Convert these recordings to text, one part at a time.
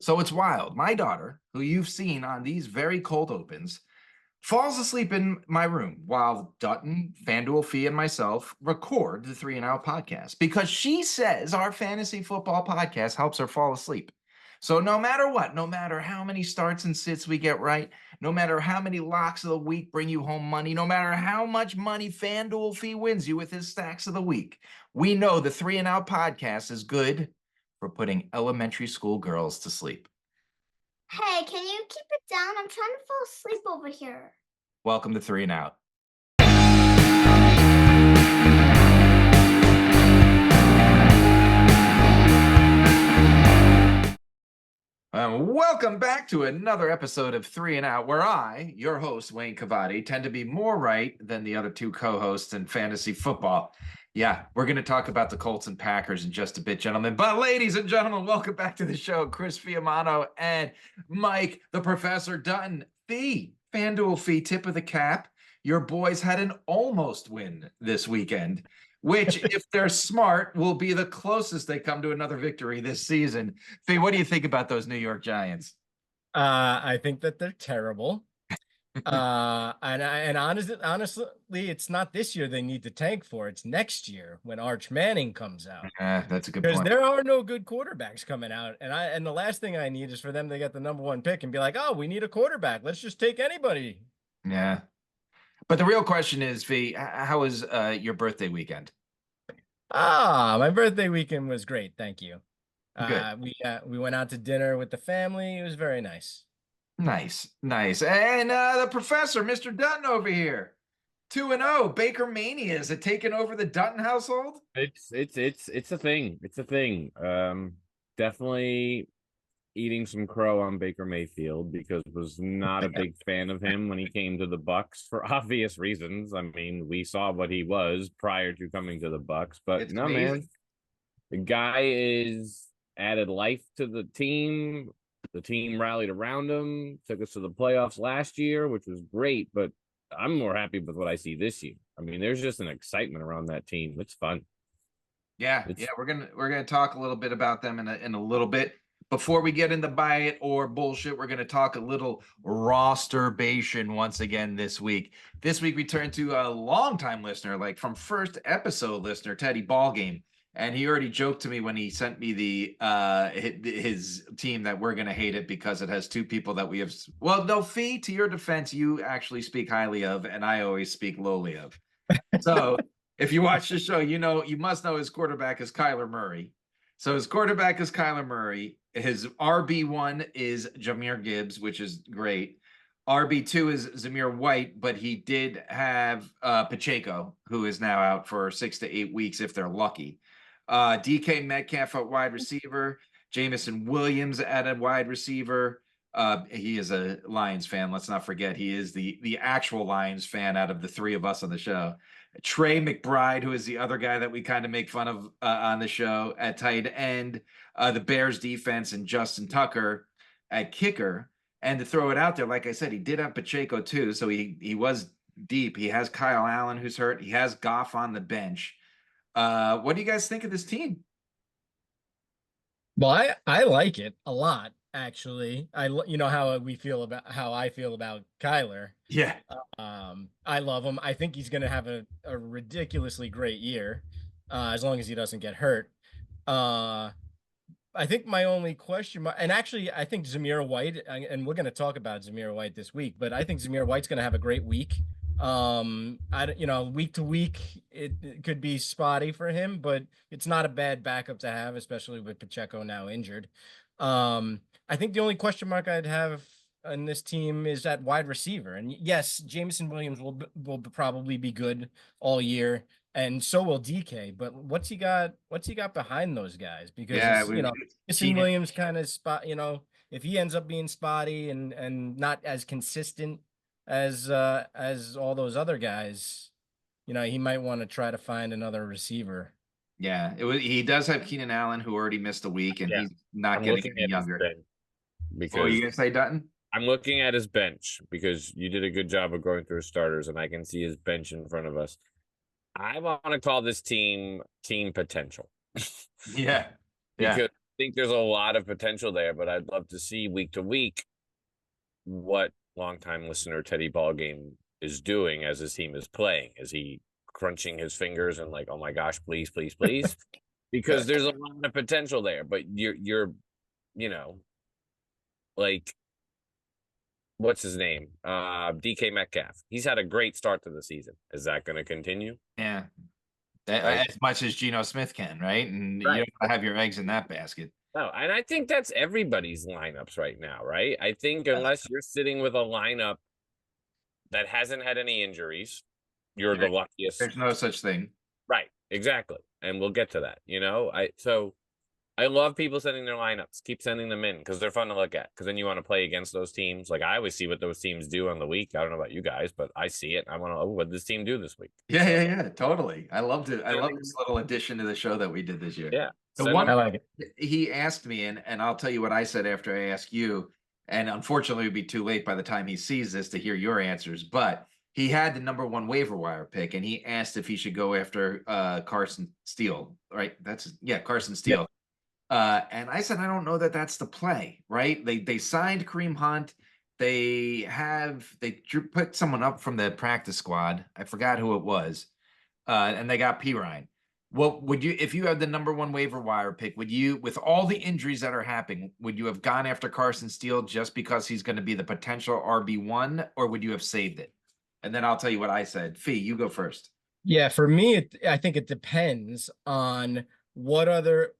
So it's wild. My daughter, who you've seen on these very cold opens, falls asleep in my room while Dutton, Fanduel Fee, and myself record the Three and Out podcast because she says our fantasy football podcast helps her fall asleep. So no matter what, no matter how many starts and sits we get right, no matter how many locks of the week bring you home money, no matter how much money Fanduel Fee wins you with his stacks of the week, we know the Three and Out podcast is good for putting elementary school girls to sleep. Hey, can you keep it down? I'm trying to fall asleep over here. Welcome to Three and Out. Welcome back to another episode of Three and Out, where I, your host, Wayne Cavati, tend to be more right than the other two co-hosts in fantasy football. Yeah, we're going to talk about the Colts and Packers in just a bit, gentlemen. But ladies and gentlemen, welcome back to the show. Chris Fiamano and Mike, the Professor Dutton. Fee, Fanduel Fee, tip of the cap. Your boys had an almost win this weekend, which, if they're smart, will be the closest they come to another victory this season. Fee, what do you think about those New York Giants? I think that they're terrible. And honestly, it's not this year they need to tank for. It's next year when Arch Manning comes out. That's a good Because point. there are no good quarterbacks coming out. And the last thing I need is for them to get the number one pick and be like, oh, we need a quarterback. Let's just take anybody. Yeah. But the real question is, Fee, how was your birthday weekend? My birthday weekend was great. Thank you. Good. We went out to dinner with the family. It was very nice. Nice. And the professor, Mr. Dutton over here. 2-0. Baker Mania. Is it taking over the Dutton household? It's a thing. It's a thing. Definitely eating some crow on Baker Mayfield because was not a big fan of him when he came to the Bucks for obvious reasons. I mean, we saw what he was prior to coming to the Bucks, but It's no, amazing. man, the guy is added life to the team. The team rallied around him, took us to the playoffs last year, which was great, but I'm more happy with what I see this year. I mean, there's just an excitement around that team. It's fun. Yeah, we're gonna talk a little bit about them in a little bit. Before we get into buy it or bullshit, we're gonna talk a little rosterbation once again this week. This week we turn to a longtime listener, like from first episode listener, Teddy Ballgame. And he already joked to me when he sent me the his team that we're gonna hate it because it has two people that we have. Well, no, Fee, to your defense, you actually speak highly of, and I always speak lowly of. So if you watch the show, you must know his quarterback is Kyler Murray. So his quarterback is Kyler Murray. His RB1 is Jahmyr Gibbs, which is great. RB2 is Zamir White, but he did have Pacheco, who is now out for 6 to 8 weeks if they're lucky. DK Metcalf at wide receiver. Jamison Williams at a wide receiver. He is a Lions fan. Let's not forget he is the actual Lions fan out of the three of us on the show. Trey McBride, who is the other guy that we kind of make fun of on the show at tight end. The Bears defense and Justin Tucker at kicker. And to throw it out there, like I said, he did have Pacheco too, so he was deep. He has Kyle Allen, who's hurt. He has Goff on the bench. What do you guys think of this team? Well, I like it a lot, actually. You know how I feel about Kyler. Yeah. I love him. I think he's going to have a ridiculously great year, as long as he doesn't get hurt. I think my only question, and actually, I think Zamir White, and we're going to talk about Zamir White this week, but I think Zamir White's going to have a great week. Week to week, it could be spotty for him, but it's not a bad backup to have, especially with Pacheco now injured. I think the only question mark I'd have on this team is at wide receiver. And yes, Jamison Williams will probably be good all year, and so will DK. But what's he got behind those guys? Because Jamison Williams kind of spot. If he ends up being spotty and not as consistent as all those other guys, he might want to try to find another receiver. Yeah, he does have Keenan Allen, who already missed a week, and he's not getting any younger. What are you gonna say, Dutton? I'm looking at his bench because you did a good job of going through his starters, and I can see his bench in front of us. I want to call this team potential. Yeah. Because think there's a lot of potential there, but I'd love to see week to week what longtime listener Teddy Ballgame is doing as his team is playing. Is he crunching his fingers and like, oh my gosh, please, please, please? Because there's a lot of potential there, but you're you know, like what's his name? DK Metcalf. He's had a great start to the season. Is that going to continue? Yeah. Right. As much as Geno Smith can, right? And you Right. don't have your eggs in that basket. No, and I think that's everybody's lineups right now, right? I think unless you're sitting with a lineup that hasn't had any injuries, you're the luckiest. There's no such thing. Right, exactly. And we'll get to that, you know? I love people sending their lineups. Keep sending them in because they're fun to look at. Because then you want to play against those teams. Like I always see what those teams do on the week. I don't know about you guys, but I see it. I want to. Oh, what did this team do this week? Yeah, totally. I loved it. I love this little addition to the show that we did this year. Yeah, The send one I like it. he asked me, and I'll tell you what I said after I asked you. And unfortunately, it'd be too late by the time he sees this to hear your answers. But he had the number 1 waiver wire pick, and he asked if he should go after Carson Steele. Right? Carson Steele. Yep. And I said, I don't know that that's the play, right? They signed Kareem Hunt. They put someone up from the practice squad. I forgot who it was. And they got Pirine. What would you, if you had the number 1 waiver wire pick, would you, with all the injuries that are happening, would you have gone after Carson Steele just because he's going to be the potential RB1, or would you have saved it? And then I'll tell you what I said. Fee, you go first. Yeah, for me, I think it depends on what other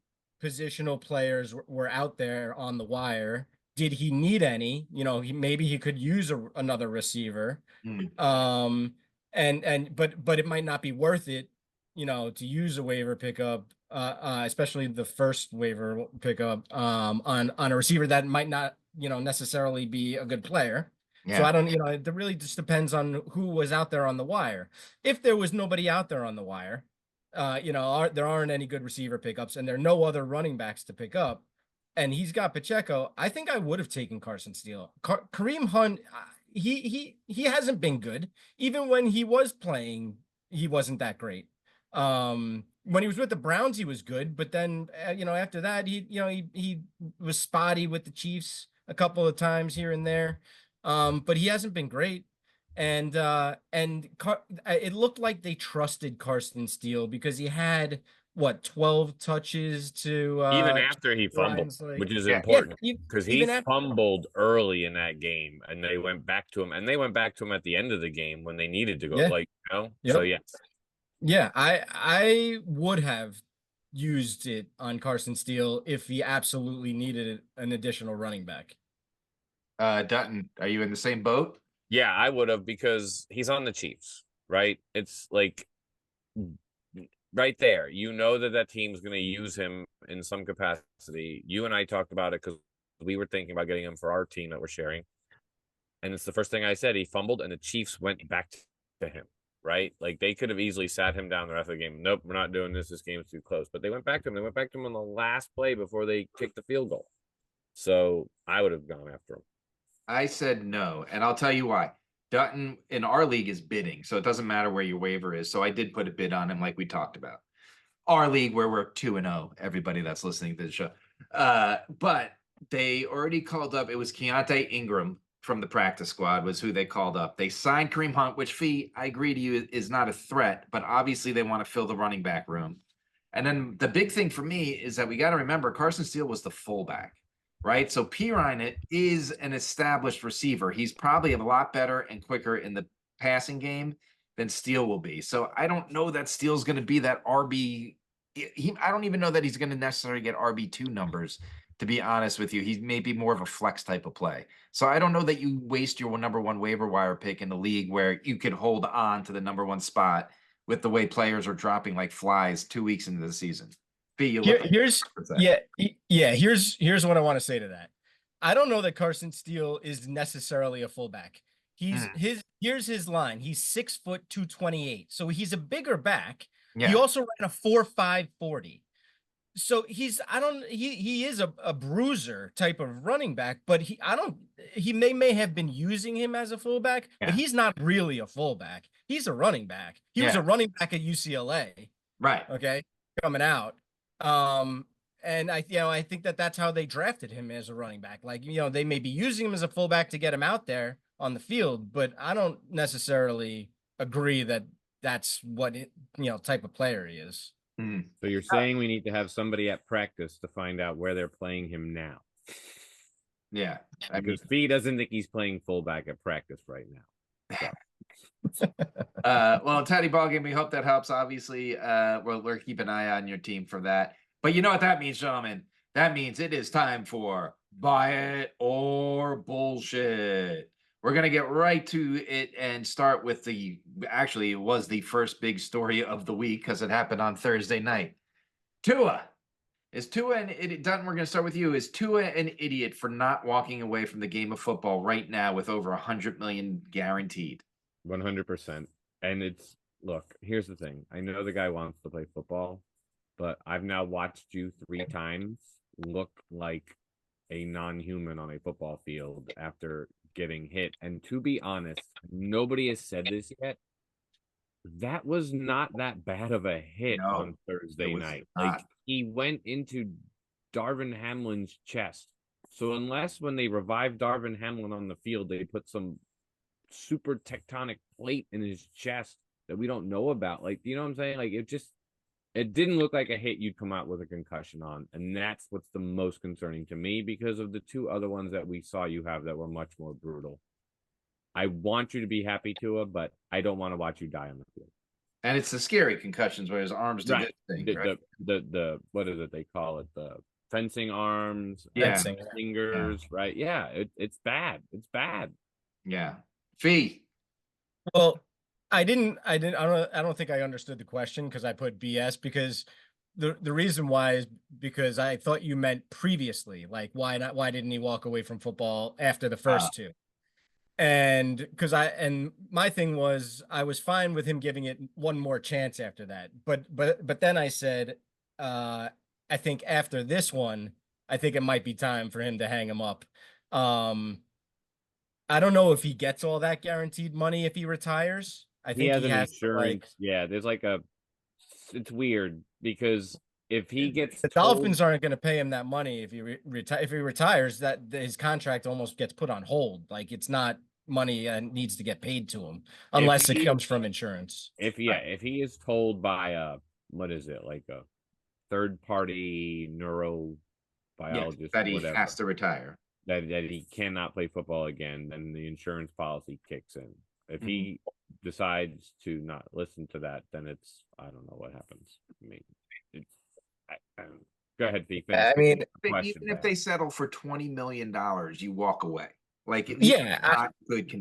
positional players were out there on the wire. Did he need any? You know, maybe he could use another receiver. But it might not be worth it, you know, to use a waiver pickup, especially the first waiver pickup on a receiver that might not, you know, necessarily be a good player. Yeah. So I don't, you know, it really just depends on who was out there on the wire. If there was nobody out there on the wire, you know, there aren't any good receiver pickups and there are no other running backs to pick up, and he's got Pacheco, I think I would have taken Carson Steele. Kareem Hunt, he hasn't been good. Even when he was playing, he wasn't that great. When he was with the Browns, he was good, but then you know, after that, he was spotty with the Chiefs a couple of times here and there. But he hasn't been great. And it looked like they trusted Carson Steele because he had 12 touches to even after he fumbled, which is important because he fumbled early in that game, and they went back to him, at the end of the game when they needed to go. Like, you know, so yes. Yeah, I would have used it on Carson Steele if he absolutely needed an additional running back. Dutton, are you in the same boat? Yeah, I would have, because he's on the Chiefs, right? It's like right there. You know that team's going to use him in some capacity. You and I talked about it because we were thinking about getting him for our team that we're sharing. And it's the first thing I said. He fumbled, and the Chiefs went back to him, right? Like, they could have easily sat him down the rest of the game. Nope, we're not doing this. This game's too close. But they went back to him. They went back to him on the last play before they kicked the field goal. So I would have gone after him. I said no, and I'll tell you why. Dutton in our league is bidding, so it doesn't matter where your waiver is. So I did put a bid on him, like we talked about. Our league, where we're 2-0, everybody that's listening to the show. But they already called up. It was Keontae Ingram from the practice squad was who they called up. They signed Kareem Hunt, which, Fee, I agree to you, is not a threat, but obviously they want to fill the running back room. And then the big thing for me is that we got to remember Carson Steele was the fullback. Right. So Pirine is an established receiver. He's probably a lot better and quicker in the passing game than Steele will be. So I don't know that Steele's going to be that RB. I don't even know that he's going to necessarily get RB2 numbers, to be honest with you. He may be more of a flex type of play. So I don't know that you waste your number 1 waiver wire pick in the league where you could hold on to the number 1 spot with the way players are dropping like flies 2 weeks into the season. Here's what I want to say to that. I don't know that Carson Steele is necessarily a fullback. Here's his line. He's 6 foot 228. So he's a bigger back. Yeah. He also ran a 4.5 40. So he is a bruiser type of running back, but he may have been using him as a fullback, but he's not really a fullback. He's a running back. He was a running back at UCLA. Right. Okay. Coming out. And I think that's how they drafted him as a running back. Like, they may be using him as a fullback to get him out there on the field, but I don't necessarily agree that that's what type of player he is. So you're saying we need to have somebody at practice to find out where they're playing him now? Yeah, because Fee doesn't think he's playing fullback at practice right now. So. Well, Teddy Ballgame, we hope that helps. Obviously, we'll keep an eye on your team for that. But you know what that means, gentlemen? That means it is time for Buy It or Bullshit. We're going to get right to it and start with actually, it was the first big story of the week because it happened on Thursday night. Tua. Is Tua an idiot? Dutton, we're going to start with you. Is Tua an idiot for not walking away from the game of football right now with over $100 million guaranteed? 100%. And look, here's the thing. I know the guy wants to play football, but I've now watched you 3 times look like a non-human on a football field after getting hit. And to be honest, nobody has said this yet. That was not that bad of a hit on Thursday night. Like, he went into Darvin Hamlin's chest. So unless when they revived Darvin Hamlin on the field, they put some super tectonic plate in his chest that we don't know about. Like, you know what I'm saying? Like, it didn't look like a hit you'd come out with a concussion on. And that's what's the most concerning to me because of the 2 other ones that we saw you have that were much more brutal. I want you to be happy, Tua, but I don't want to watch you die on the field. And it's the scary concussions where his arms do this thing, right? The what is it they call it? The fencing arms, Fencing fingers, right? Yeah, it's bad. It's bad. Yeah. Fee. Well, I don't think I understood the question because I put BS because the reason why is because I thought you meant previously, like why didn't he walk away from football after the first 2? And my thing was I was fine with him giving it one more chance after that. But then I said, I think after this one, I think it might be time for him to hang him up. I don't know if he gets all that guaranteed money if he retires. I think he has insurance. Yeah, there's it's weird because if he gets the Dolphins aren't going to pay him that money if he retires, that his contract almost gets put on hold. Like it's not money needs to get paid to him unless it comes from insurance. If he is told by what is it, like a third party neurobiologist that he has to retire, that he cannot play football again, then the insurance policy kicks in. If he decides to not listen to that, then I don't know what happens. I mean, go ahead, Pete. I mean, even if they settle for $20 million, you walk away. Like, not good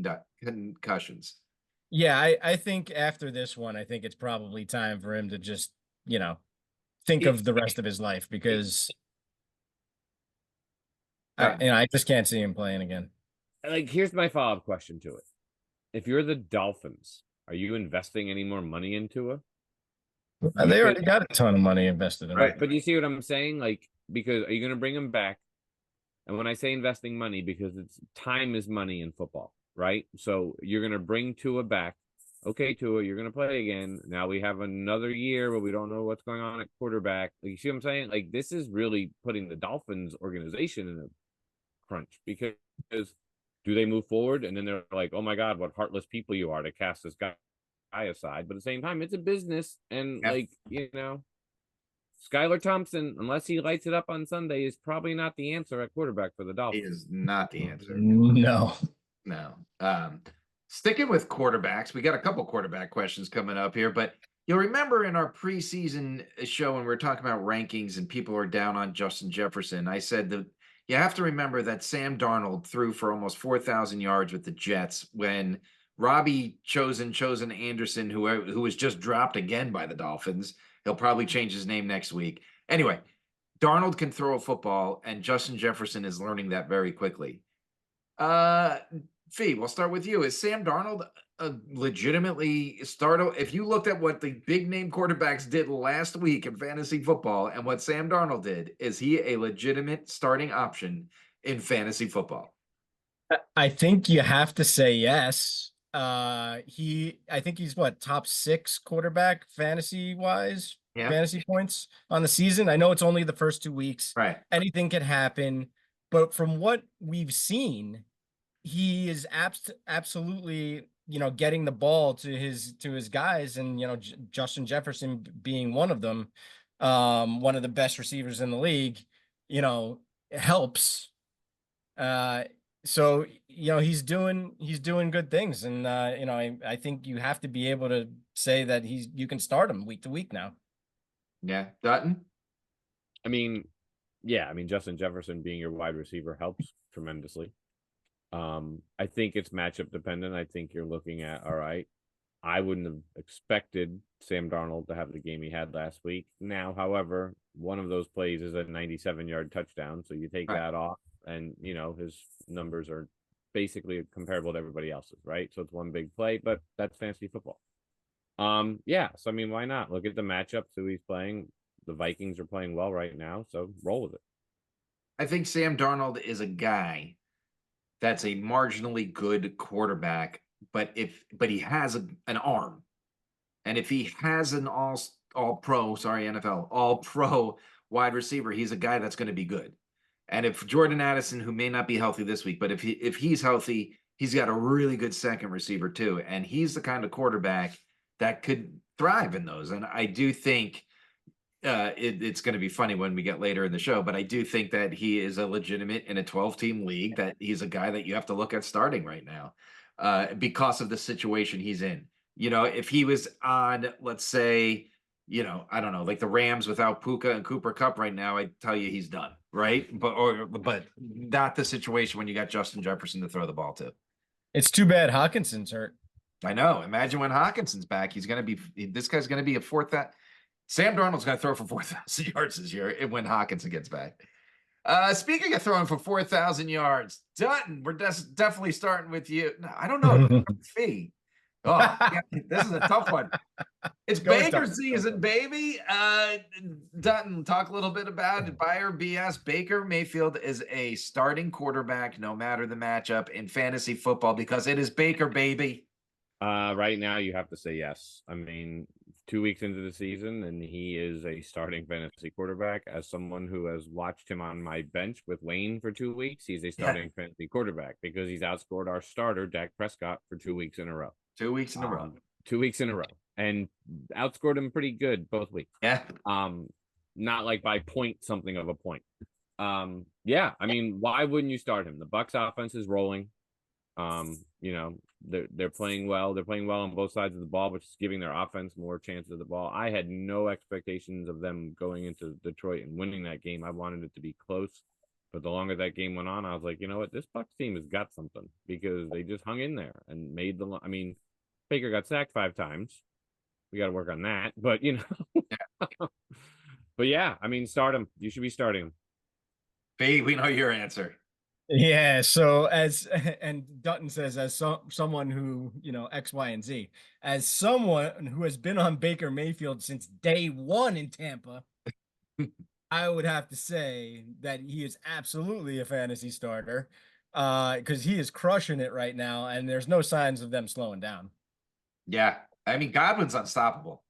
concussions. Yeah, I think after this one, I think it's probably time for him to just, think of the rest of his life because I just can't see him playing again. Like, here's my follow-up question to it. If you're the Dolphins, are you investing any more money into it? They already got a ton of money invested in it. But you see what I'm saying? Like, because are you going to bring him back? And when I say investing money, because time is money in football, right? So you're going to bring Tua back. Okay, Tua, you're going to play again. Now we have another year where we don't know what's going on at quarterback. Like, you see what I'm saying? Like, this is really putting the Dolphins organization in a crunch because do they move forward? And then they're like, oh my God, what heartless people you are to cast this guy aside. But at the same time, it's a business. And Skylar Thompson, unless he lights it up on Sunday, is probably not the answer at quarterback for the Dolphins. He is not the answer. No. Sticking with quarterbacks, we got a couple quarterback questions coming up here, but you'll remember in our preseason show when we were talking about rankings and people are down on Justin Jefferson, I said that you have to remember that Sam Darnold threw for almost 4,000 yards with the Jets when Robbie Chosen Anderson, who was just dropped again by the Dolphins. He'll probably change his name next week. Anyway, Darnold can throw a football, and Justin Jefferson is learning that very quickly. Fee, we'll start with you. Is Sam Darnold legitimately starter? If you looked at what the big name quarterbacks did last week in fantasy football and what Sam Darnold did, is he a legitimate starting option in fantasy football? I think you have to say yes. I think he's top 6 quarterback fantasy wise fantasy points on the season. I know it's only the first 2 weeks. Right. Anything can happen. But from what we've seen, he is absolutely, getting the ball to his guys, and Justin Jefferson being one of them, one of the best receivers in the league, helps. So he's doing good things, and I think you have to be able to say that you can start him week to week now. Yeah, Dutton. I mean, yeah, I mean Justin Jefferson being your wide receiver helps tremendously. I think it's matchup dependent. I think you're looking at, all right, I wouldn't have expected Sam Darnold to have the game he had last week. Now, however, one of those plays is a 97-yard touchdown, so you take that off, and his numbers are basically comparable to everybody else's, right? So it's one big play, but that's fantasy football. Yeah, so I mean, why not? Look at the matchups who he's playing. The Vikings are playing well right now, so roll with it. I think Sam Darnold is a guy that's a marginally good quarterback, but he has an arm, and if he has an all pro, NFL all pro wide receiver, he's a guy that's going to be good. And if Jordan Addison, who may not be healthy this week, but if he's healthy, he's got a really good second receiver too, and he's the kind of quarterback that could thrive in those. And I do think it's going to be funny when we get later in the show, but I do think that he is a legitimate in a 12-team league, that he's a guy that you have to look at starting right now because of the situation he's in. If he was on, let's say, I don't know, like the Rams without Puka and Cooper Kupp right now, I'd tell you he's done, right? But not the situation when you got Justin Jefferson to throw the ball to. It's too bad Hawkinson's hurt. I know. Imagine when Hawkinson's back, this guy's going to be a fourth that. Sam Darnold's going to throw for 4,000 yards this year when Hawkinson gets back. Speaking of throwing for 4,000 yards, Dutton, we're definitely starting with you. No, I don't know. Fee. Oh, yeah, this is a tough one. It's Baker season, baby. Dutton, talk a little bit about it. Buy or BS. Baker Mayfield is a starting quarterback, no matter the matchup in fantasy football, because it is Baker, baby. Right now, you have to say yes. I mean, 2 weeks into the season, and he is a starting fantasy quarterback. As someone who has watched him on my bench with Wayne for 2 weeks, he's a starting fantasy quarterback because he's outscored our starter, Dak Prescott, for 2 weeks in a row. 2 weeks in a row. 2 weeks in a row. And outscored him pretty good both weeks. Yeah. Not like by point something of a point. Yeah, I mean, why wouldn't you start him? The Bucs offense is rolling. They're playing well. They're playing well on both sides of the ball, which is giving their offense more chances of the ball. I had no expectations of them going into Detroit and winning that game. I wanted it to be close, but the longer that game went on, I was like, you know what? This Bucs team has got something because they just hung in there and made I mean, Baker got sacked 5 times. We got to work on that, but but yeah, I mean, start him. You should be starting him. B, we know your answer. Yeah, so and Dutton says, as someone who, X, Y, and Z, as someone who has been on Baker Mayfield since day one in Tampa, I would have to say that he is absolutely a fantasy starter because he is crushing it right now, and there's no signs of them slowing down. Yeah, I mean, Godwin's unstoppable.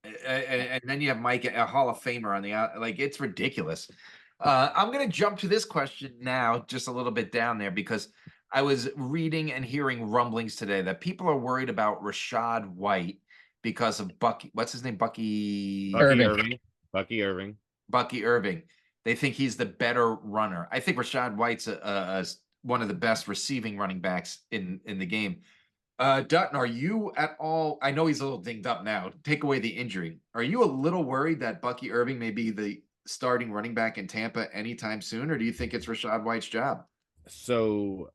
And then you have Mike, a Hall of Famer on the out. Like, it's ridiculous. I'm going to jump to this question now, just a little bit down there, because I was reading and hearing rumblings today that people are worried about Rachaad White because of Bucky. What's his name? Bucky Irving. Bucky Irving. They think he's the better runner. I think Rachaad White's one of the best receiving running backs in the game. Dutton, are you at all? I know he's a little dinged up now. Take away the injury. Are you a little worried that Bucky Irving may be the starting running back in Tampa anytime soon, or do you think it's Rachaad White's job? So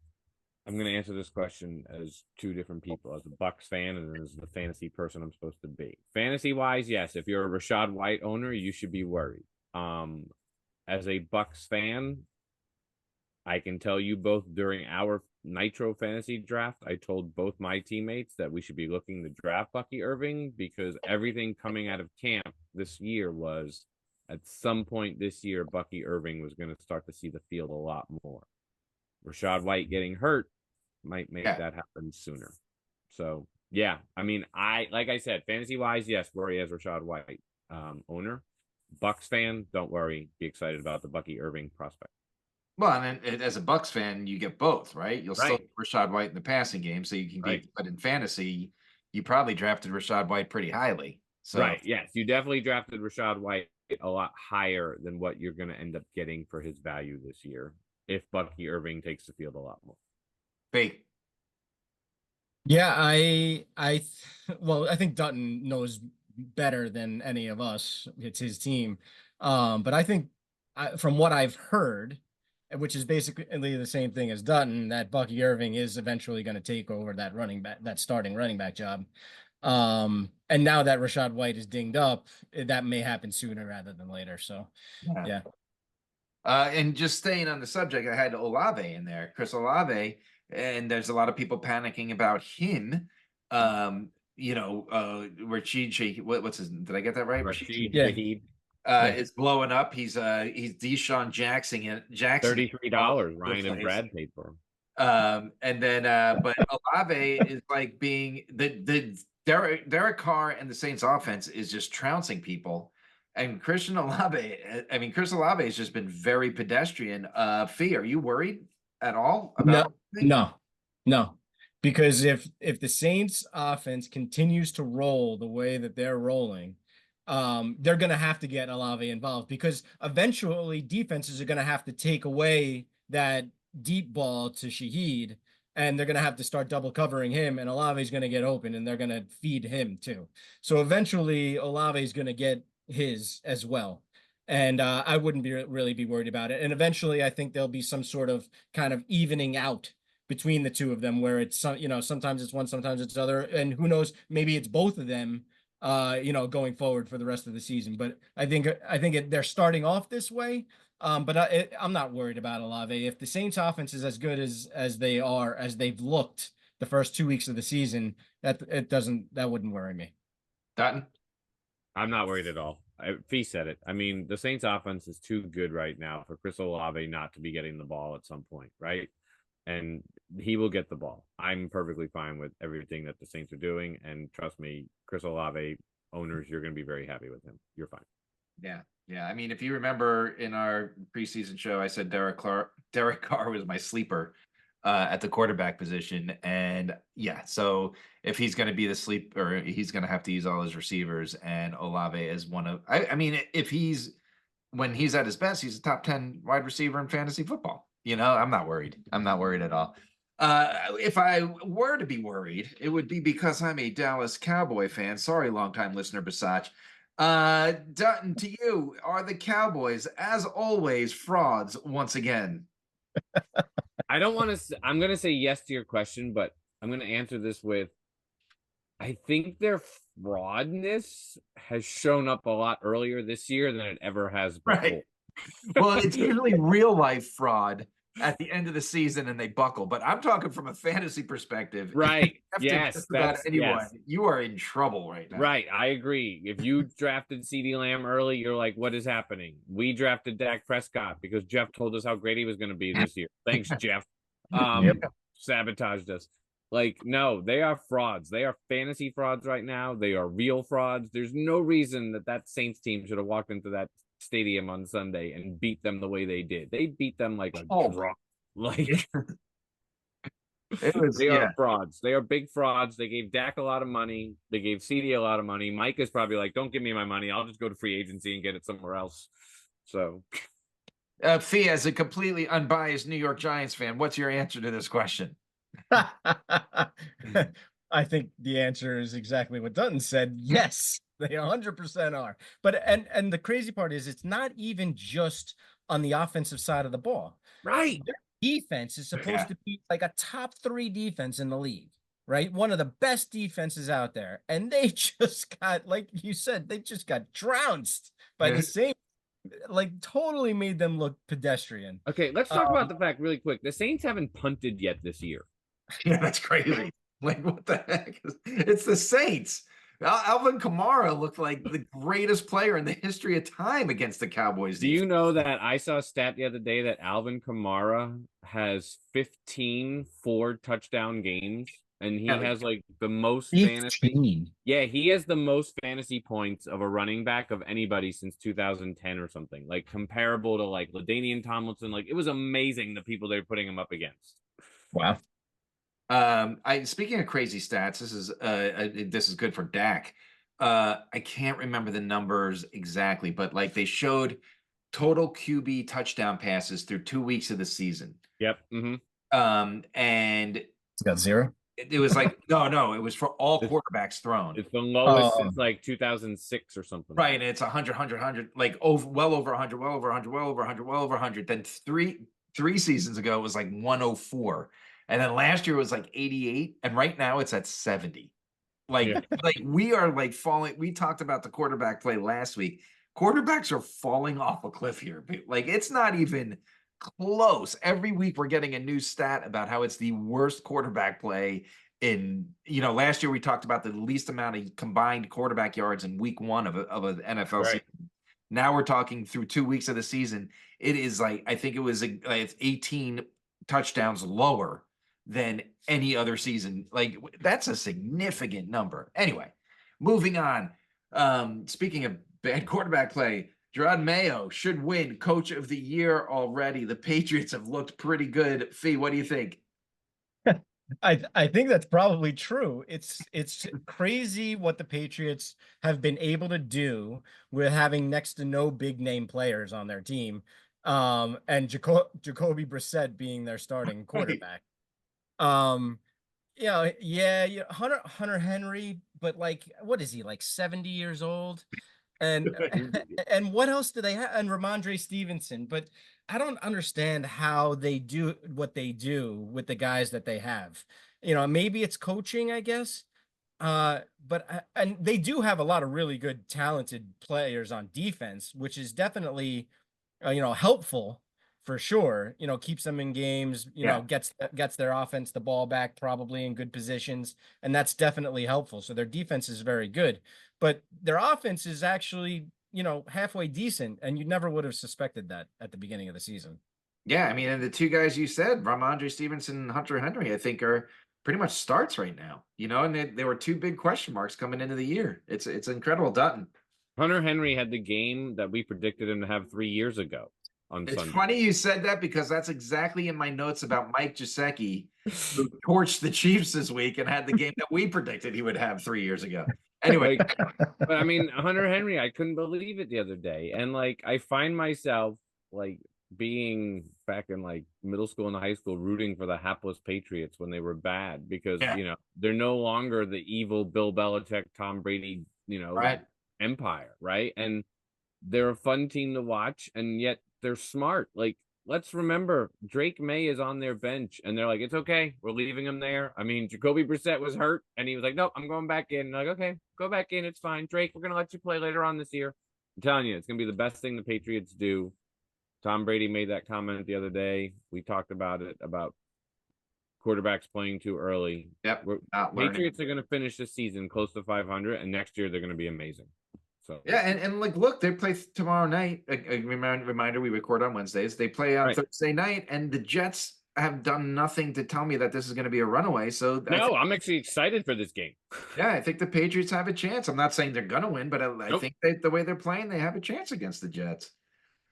I'm going to answer this question as 2 different people, as a Bucs fan and as the fantasy person I'm supposed to be. Fantasy wise, yes, if you're a Rachaad White owner, you should be worried. As a Bucs fan, I can tell you both during our Nitro fantasy draft, I told both my teammates that we should be looking to draft Bucky Irving because everything coming out of camp this year was at some point this year, Bucky Irving was going to start to see the field a lot more. Rachaad White getting hurt might make that happen sooner. So, yeah, I mean, like I said, fantasy-wise, yes, worry as Rachaad White. owner. Bucks fan, don't worry. Be excited about the Bucky Irving prospect. Well, and as a Bucks fan, you get both, right? You'll still Right. get Rashad White in the passing game, so you can Right. get. But in fantasy, you probably drafted Rashad White pretty highly. So Right. Yes, you definitely drafted Rashad White a lot higher than what you're going to end up getting for his value this year if Bucky Irving takes the field a lot more. Fake. Yeah, well, I think Dutton knows better than any of us. It's his team. But I think from what I've heard, which is basically the same thing as Dutton, that Bucky Irving is eventually going to take over that starting running back job. And now that Rashad White is dinged up, that may happen sooner rather than later. So, yeah. And just staying on the subject, I had Olave in there, Chris Olave, and there's a lot of people panicking about him. Rashid, what's his? Did I get that right? Rashid Yeah. Shaheed, Is blowing up. He's Deshaun Jackson. $33. Ryan and Brad paid for him. And then but Olave is like being the Derek Carr and the Saints offense is just trouncing people. And Chris Olave has just been very pedestrian. Fee, are you worried at all about No. Because if the Saints offense continues to roll the way that they're rolling, they're gonna have to get Olave involved, because eventually defenses are gonna have to take away that deep ball to Shaheed, and they're gonna have to start double covering him, and Olave's gonna get open, and they're gonna feed him too. So eventually Olave's gonna get his as well. And I wouldn't really be worried about it. And eventually I think there'll be some sort of kind of evening out between the two of them, where it's sometimes it's one, sometimes it's other, and who knows, maybe it's both of them going forward for the rest of the season. But I think they're starting off this way. But I'm not worried about Olave. If the Saints offense is as good as they've looked the first 2 weeks of the season, that wouldn't worry me. Dutton? I'm not worried at all. Fee said it. I mean, the Saints offense is too good right now for Chris Olave not to be getting the ball at some point, right? And he will get the ball. I'm perfectly fine with everything that the Saints are doing. And trust me, Chris Olave owners, you're going to be very happy with him. You're fine. Yeah. I mean, if you remember in our preseason show, I said Derek Carr was my sleeper at the quarterback position. And yeah, so if he's going to be the sleeper, he's going to have to use all his receivers. And Olave is one of, I mean, when he's at his best, he's a top 10 wide receiver in fantasy football. I'm not worried. I'm not worried at all. If I were to be worried, it would be because I'm a Dallas Cowboy fan. Sorry, longtime listener, Basach. Dutton, to you, are the Cowboys, as always, frauds once again? I don't want to. I'm going to say yes to your question, but I'm going to answer this with, I think their fraudness has shown up a lot earlier this year than it ever has before. Right. Well, it's usually real life fraud at the end of the season and they buckle. But I'm talking from a fantasy perspective. Right. Yes. You are in trouble right now. Right. I agree. If you drafted CeeDee Lamb early, you're like, what is happening? We drafted Dak Prescott because Jeff told us how great he was going to be this year. Thanks, Jeff. Sabotaged us. Like, no, they are frauds. They are fantasy frauds right now. They are real frauds. There's no reason that Saints team should have walked into that stadium on Sunday and beat them the way they did. They beat them like a draw. Like they are frauds. They are big frauds. They gave Dak a lot of money. They gave CeeDee a lot of money. Mike is probably like, don't give me my money. I'll just go to free agency and get it somewhere else. So Fee, as a completely unbiased New York Giants fan, what's your answer to this question? I think the answer is exactly what Dutton said. Yes, they 100% are. But and the crazy part is, it's not even just on the offensive side of the ball. Right. Their defense is supposed to be like a top 3 defense in the league, right? One of the best defenses out there. And they just got, like you said, they just got trounced by the Saints. Like, totally made them look pedestrian. Okay, let's talk about the fact really quick. The Saints haven't punted yet this year. Yeah, that's crazy. Like, what the heck? It's the Saints. Alvin Kamara looked like the greatest player in the history of time against the Cowboys. Do you know that I saw a stat the other day that Alvin Kamara has 15 4-touchdown games and he Yeah, like has like the most fantasy. 15. Yeah, he has the most fantasy points of a running back of anybody since 2010 or something. Like comparable to like LaDainian Tomlinson. Like it was amazing the people they're putting him up against. Wow. I speaking of crazy stats, this is good for Dak. I can't remember the numbers exactly, but like they showed total QB touchdown passes through 2 weeks of the season. Yep. And It's got 0. it was like no, it was for all quarterbacks thrown. It's the lowest Oh. since like 2006 or something. Right, and it's 100, like over, well over 100, well over 100, well over 100, well over 100. Then three seasons ago it was like 104, and then last year it was like 88, and right now it's at 70. Like, Yeah. like we are like falling. We talked about the quarterback play last week. Quarterbacks are falling off a cliff here. Like it's not even close. Every week we're getting a new stat about how it's the worst quarterback play in, last year we talked about the least amount of combined quarterback yards in week 1 of an NFL Right. season. Now we're talking through 2 weeks of the season. It is like, I think it was it's 18 touchdowns lower than any other season. Like that's a significant number. Anyway, moving on. Speaking of bad quarterback play, Gerard Mayo should win Coach of the Year already. The Patriots have looked pretty good. Fee, what do you think? I think that's probably true. It's crazy what the Patriots have been able to do with having next to no big name players on their team, and Jacoby Brissett being their starting quarterback. Hunter Henry, but like, what is he, like 70 years old? And and what else do they have? And Ramondre Stevenson, but I don't understand how they do what they do with the guys that they have. Maybe it's coaching, I guess. And they do have a lot of really good, talented players on defense, which is definitely, helpful for sure. Keeps them in games. Gets their offense the ball back probably in good positions, and that's definitely helpful. So their defense is very good, but their offense is actually, halfway decent, and you never would have suspected that at the beginning of the season. Yeah, I mean, and the two guys you said, Ramondre Stevenson and Hunter Henry, I think are pretty much starts right now. And there were 2 big question marks coming into the year. It's incredible, Dutton. Hunter Henry had the game that we predicted him to have 3 years ago on It's Sunday. funny you said that because that's exactly in my notes about Mike Gesicki, who torched the Chiefs this week and had the game that we predicted he would have 3 years ago. Anyway, but I mean, Hunter Henry, I couldn't believe it the other day. And like, I find myself like being back in like middle school and high school rooting for the hapless Patriots when they were bad because, they're no longer the evil Bill Belichick, Tom Brady, right. empire. Right. And they're a fun team to watch. And yet they're smart. Like, let's remember Drake May is on their bench and they're like, it's okay. We're leaving him there. I mean, Jacoby Brissett was hurt and he was like, nope, I'm going back in. And like, okay, go back in. It's fine. Drake, we're going to let you play later on this year. I'm telling you, it's going to be the best thing the Patriots do. Tom Brady made that comment the other day. We talked about it, about quarterbacks playing too early. Yep. Patriots are going to finish this season close to 500 and next year they're going to be amazing. So yeah, and like, look, they play tomorrow night. A reminder, we record on Wednesdays. They play on Thursday night, and the Jets have done nothing to tell me that this is going to be a runaway. So I'm actually excited for this game. Yeah, I think the Patriots have a chance. I'm not saying they're going to win, but I think the way they're playing, they have a chance against the Jets.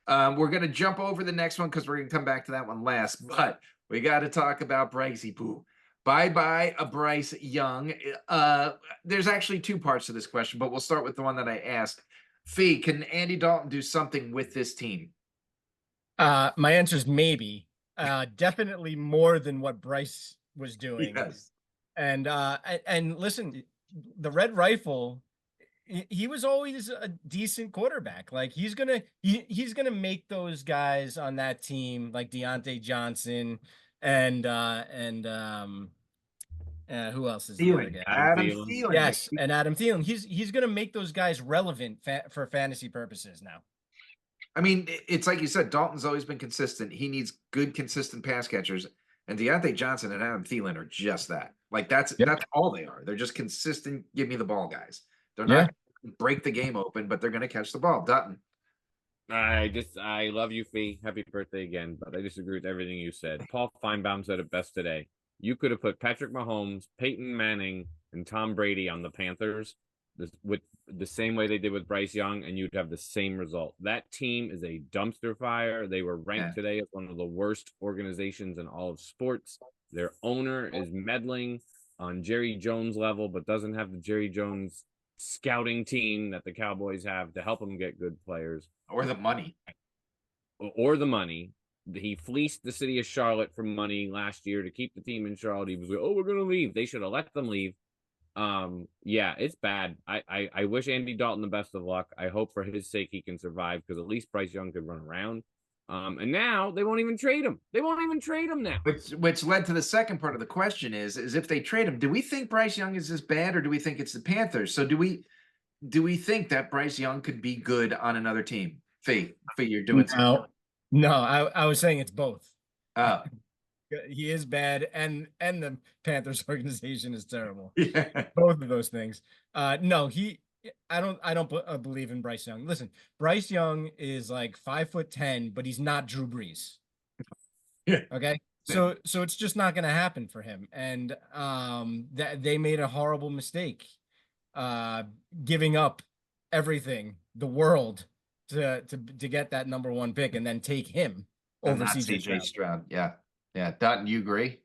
We're going to jump over the next one because we're going to come back to that one last, but we got to talk about Brycey Poo. Bye-bye, Bryce Young. There's actually 2 parts to this question, but we'll start with the one that I asked. Fee, can Andy Dalton do something with this team? My answer is maybe. Definitely more than what Bryce was doing. Yes. And listen, the Red Rifle, he was always a decent quarterback. Like he's gonna make those guys on that team like Deontay Johnson and who else is the other guy? Adam Thielen. Yes, and Adam Thielen. He's gonna make those guys relevant for fantasy purposes now. I mean, it's like you said, Dalton's always been consistent. He needs good, consistent pass catchers, and Deontay Johnson and Adam Thielen are just that. Like that's all they are. They're just consistent. Give me the ball, guys. They're not gonna break the game open, but they're going to catch the ball. Dutton. I love you, Fee. Happy birthday again. But I disagree with everything you said. Paul Feinbaum said it best today. you could have put Patrick Mahomes, Peyton Manning, and Tom Brady on the Panthers with the same way they did with Bryce Young, and you'd have the same result. That team is a dumpster fire. They were ranked today as one of the worst organizations in all of sports. Their owner is meddling on Jerry Jones level, but doesn't have the Jerry Jones scouting team that the Cowboys have to help them get good players. Or the money. Or the money. He fleeced the city of Charlotte for money last year to keep the team in Charlotte. He was like, oh, we're going to leave. They should have let them leave. Yeah, it's bad. I wish Andy Dalton the best of luck. I hope for his sake he can survive, because at least Bryce Young could run around. And now they won't even trade him. They won't even trade him now. Which led to the second part of the question is if they trade him, do we think Bryce Young is this bad, or do we think it's the Panthers? So do we think that Bryce Young could be good on another team? Fee, you're doing no. I was saying it's both. Oh. He is bad, and the Panthers organization is terrible. Yeah. Both of those things. No, I don't believe in Bryce Young. Listen, Bryce Young is like 5'10", but he's not Drew Brees. Yeah. Okay. So it's just not going to happen for him. And that they made a horrible mistake, giving up everything, the world, to get that number 1 pick and then take him over CJ Stroud. Yeah. Dutton, you agree?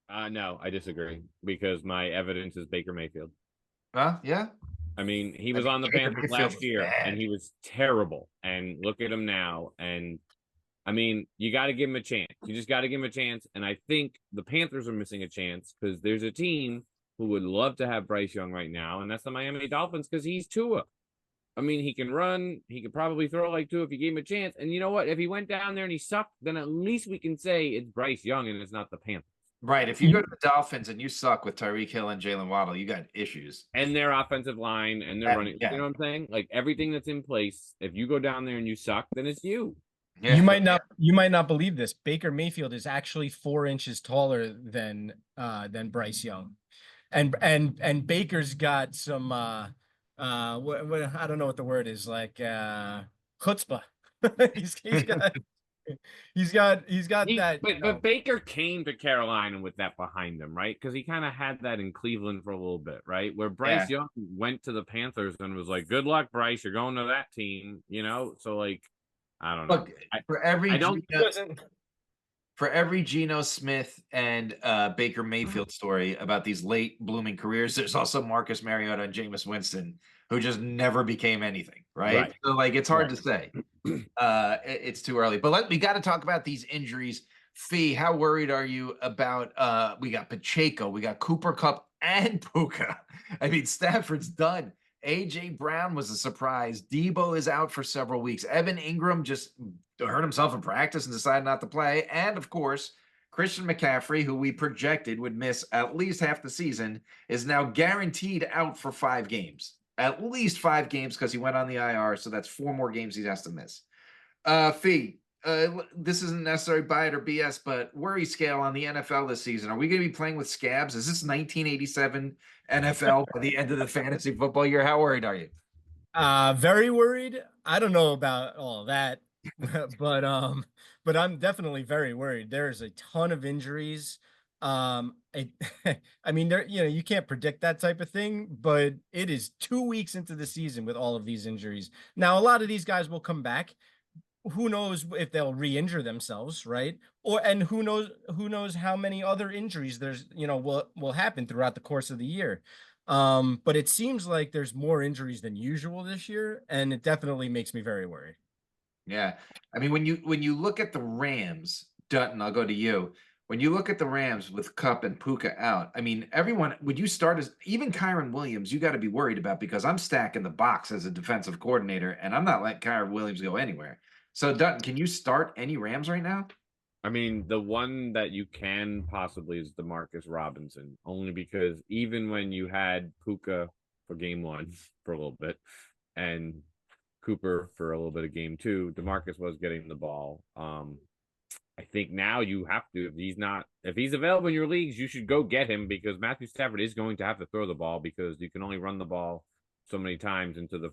No, I disagree, because my evidence is Baker Mayfield. Yeah. I mean, he was on the Panthers last year, and he was terrible. And look at him now. And I mean, you got to give him a chance. You just got to give him a chance. And I think the Panthers are missing a chance, because there's a team who would love to have Bryce Young right now, and that's the Miami Dolphins, because he's Tua. I mean, he can run. He could probably throw like Tua if you gave him a chance. And you know what? If he went down there and he sucked, then at least we can say it's Bryce Young and it's not the Panthers. Right. If you go to the Dolphins and you suck with Tyreek Hill and Jalen Waddle, you got issues. And their offensive line and their running. Yeah. You know what I'm saying? Like, everything that's in place, if you go down there and you suck, then it's you. Yeah. You might not believe this. Baker Mayfield is actually 4 inches taller than Bryce Young. And Baker's got some I don't know what the word is, like chutzpah. he's got that. But Baker came to Carolina with that behind him, right? Because he kind of had that in Cleveland for a little bit, right? Where Bryce Young went to the Panthers and was like, "Good luck, Bryce. You're going to that team," you know. So like, I don't know. Look, for every Geno Smith and Baker Mayfield story about these late blooming careers, there's also Marcus Mariota and Jameis Winston, who just never became anything, right? So like, it's hard to say. It's too early. But we got to talk about these injuries. Fee, how worried are you about we got Pacheco, we got Cooper Kupp and Puka. I mean, Stafford's done. AJ Brown was a surprise. Debo is out for several weeks. Evan Ingram just hurt himself in practice and decided not to play. And of course, Christian McCaffrey, who we projected would miss at least half the season, is now guaranteed out for 5 games. At least 5 games, because he went on the IR. So that's 4 more games he has to miss. Fee, this isn't necessarily buy it or BS, but worry scale on the NFL this season. Are we going to be playing with scabs? Is this 1987 NFL by the end of the fantasy football year? How worried are you? Very worried. I don't know about all of that, but I'm definitely very worried. There's a ton of injuries. I mean, you can't predict that type of thing, but it is 2 weeks into the season with all of these injuries. Now, a lot of these guys will come back. Who knows if they'll re-injure themselves, right? And who knows how many other injuries there's, will happen throughout the course of the year. But it seems like there's more injuries than usual this year, and it definitely makes me very worried. Yeah. I mean, when you look at the Rams, Dutton, I'll go to you. When you look at the Rams with Kupp and Puka out, I mean, would you start even Kyren Williams, you got to be worried about, because I'm stacking the box as a defensive coordinator, and I'm not letting Kyren Williams go anywhere. So, Dutton, can you start any Rams right now? I mean, the one that you can possibly is DeMarcus Robinson, only because even when you had Puka for game 1 for a little bit and Cooper for a little bit of game 2, DeMarcus was getting the ball. I think now you have to, if he's available in your leagues, you should go get him, because Matthew Stafford is going to have to throw the ball, because you can only run the ball so many times into the